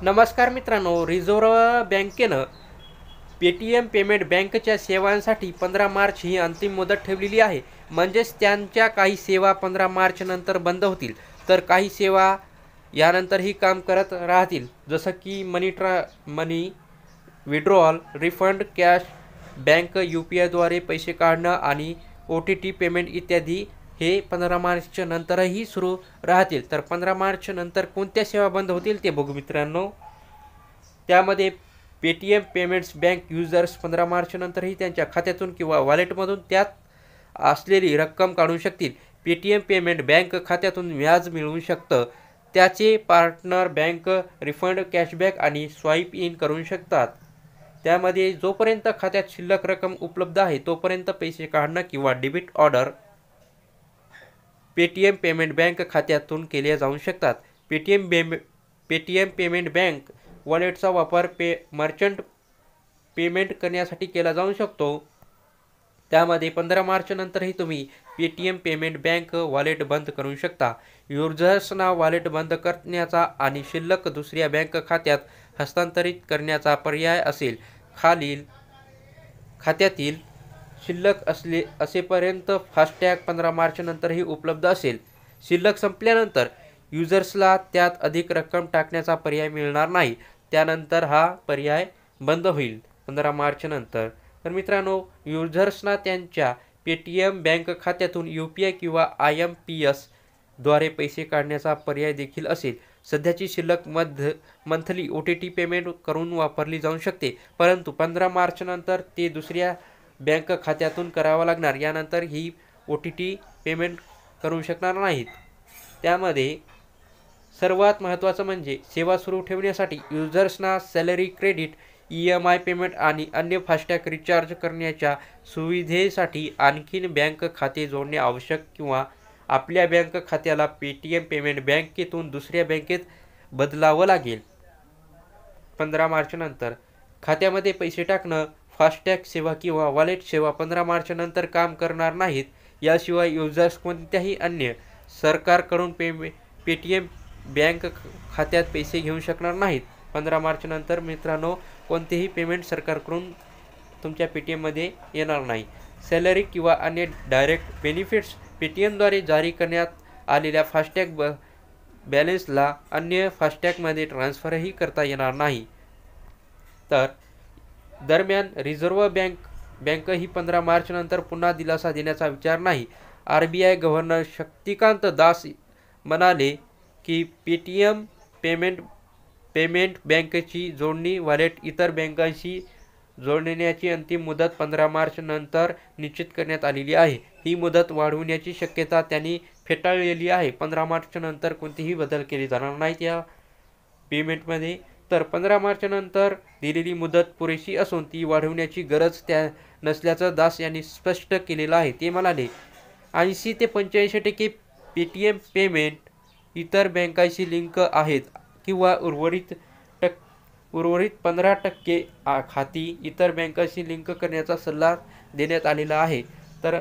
नमस्कार मित्रांनो, रिझर्व्ह बँकेनं पेटीएम पेमेंट बँकच्या सेवांसाठी 15 मार्च ही अंतिम मुदत ठेवलेली आहे. म्हणजेच त्यांच्या काही सेवा 15 मार्च नंतर बंद होतील, तर काही सेवा यानंतरही काम करत राहतील. जसं की money withdrawal, refund, cashback, UPI द्वारे पैसे काढणं आणि OTT पेमेंट इत्यादी हे 15 मार्च नंतरही सुरू राहतील. तर 15 मार्च नंतर कोणत्या सेवा बंद होतील ते बघू मित्रांनो. त्यामध्ये Paytm payments bank users 15 March नंतरही त्यांच्या खात्यातून किंवा वॉलेटमधून त्यात असलेली रक्कम काढू शकतील. पेटीएम पेमेंट बँक खात्यातून व्याज मिळवू शकतं. त्याचे पार्टनर बँक रिफंड, कॅशबॅक आणि स्वाईप इन करू शकतात. त्यामध्ये जोपर्यंत खात्यात शिल्लक रक्कम उपलब्ध आहे तोपर्यंत पैसे काढणं किंवा debit order Paytm payment bank खात्यातून केले जाऊ शकतात. पेटीएम पेमेंट बँक वॉलेटचा वापर मर्चंट पेमेंट करण्यासाठी केला जाऊ शकतो. त्यामध्ये 15 मार्च नंतरही तुम्ही पेटीएम पेमेंट बँक वॉलेट बंद करू शकता. युजर्सना वॉलेट बंद करण्याचा आणि शिल्लक दुसऱ्या बँक खात्यात हस्तांतरित करण्याचा पर्याय असेल. खालील खात्यातील शिल्लक असेपर्यंत फास्टॅग 15 मार्च नंतरही उपलब्ध असेल. शिल्लक संपल्यानंतर युजर्सला त्यात अधिक रक्कम टाकण्याचा पर्याय मिळणार नाही. त्यानंतर हा पर्याय बंद होईल 15 मार्च नंतर. तर मित्रांनो, युजर्सना त्यांच्या पेटीएम बँक खात्यातून UPI किंवा IMPS द्वारे पैसे काढण्याचा पर्याय देखील असेल. सध्याची शिल्लक मंथली OTT पेमेंट करून वापरली जाऊ शकते, परंतु 15 मार्च नंतर ते दुसऱ्या बँक खात्यातून करावं लागणार. यानंतर ही OTT पेमेंट करू शकणार नाहीत. त्यामध्ये सर्वात महत्त्वाचं म्हणजे सेवा सुरू ठेवण्यासाठी युजर्सना सॅलरी क्रेडिट, EMI पेमेंट आणि अन्य फास्टॅग रिचार्ज करण्याच्या सुविधेसाठी आणखीन बँक खाते जोडणे आवश्यक किंवा आपल्या बँक खात्याला पेटीएम पेमेंट बँकेतून दुसऱ्या बँकेत बदलावं लागेल. 15 मार्च नंतर खात्यामध्ये पैसे टाकणं, फास्टॅग सेवा किंवा वॉलेट सेवा 15 मार्च नंतर काम करणार नाहीत. याशिवाय युजर्स कोणत्याही अन्य सरकारकडून पेटीएम बँक खात्यात पैसे घेऊ शकणार नाहीत. 15 मार्च नंतर मित्रांनो, कोणतेही पेमेंट सरकारकडून तुमच्या पेटीएममध्ये येणार नाही. सॅलरी किंवा अन्य डायरेक्ट बेनिफिट्स, पेटीएमद्वारे जारी करण्यात आलेल्या फास्टॅग बॅलन्सला अन्य फास्टॅगमध्ये ट्रान्स्फरही करता येणार नाही. तर दरम्यान रिझर्व्ह बँक ही 15 मार्च नंतर पुन्हा दिलासा देण्याचा विचार नाही. RBI गव्हर्नर शक्तिकांत दास म्हणाले की पेटीएम पेमेंट बँकेची जोडणी वॉलेट इतर बँकांशी जोडण्याची अंतिम मुदत 15 मार्च नंतर निश्चित करण्यात आलेली आहे. ही मुदत वाढवण्याची शक्यता त्यांनी फेटाळलेली आहे. 15 मार्च नंतर कोणतेही बदल केले जाणार नाहीत या पेमेंटमध्ये. तर 15 मार्च नंतर दिलेली मुदत पुरेशी असून ती वाढवण्याची गरज नसल्याचं दास यांनी स्पष्ट केलेलं आहे. ते म्हणाले, 80 ते 85% पेटीएम पेमेंट इतर बँकांशी लिंक आहेत किंवा उर्वरित 15% खाती इतर बँकांशी लिंक करण्याचा सल्ला देण्यात आलेला आहे. तर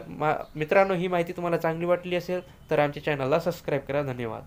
मित्रांनो, ही माहिती तुम्हाला चांगली वाटली असेल तर आमच्या चॅनलला सबस्क्राईब करा. धन्यवाद.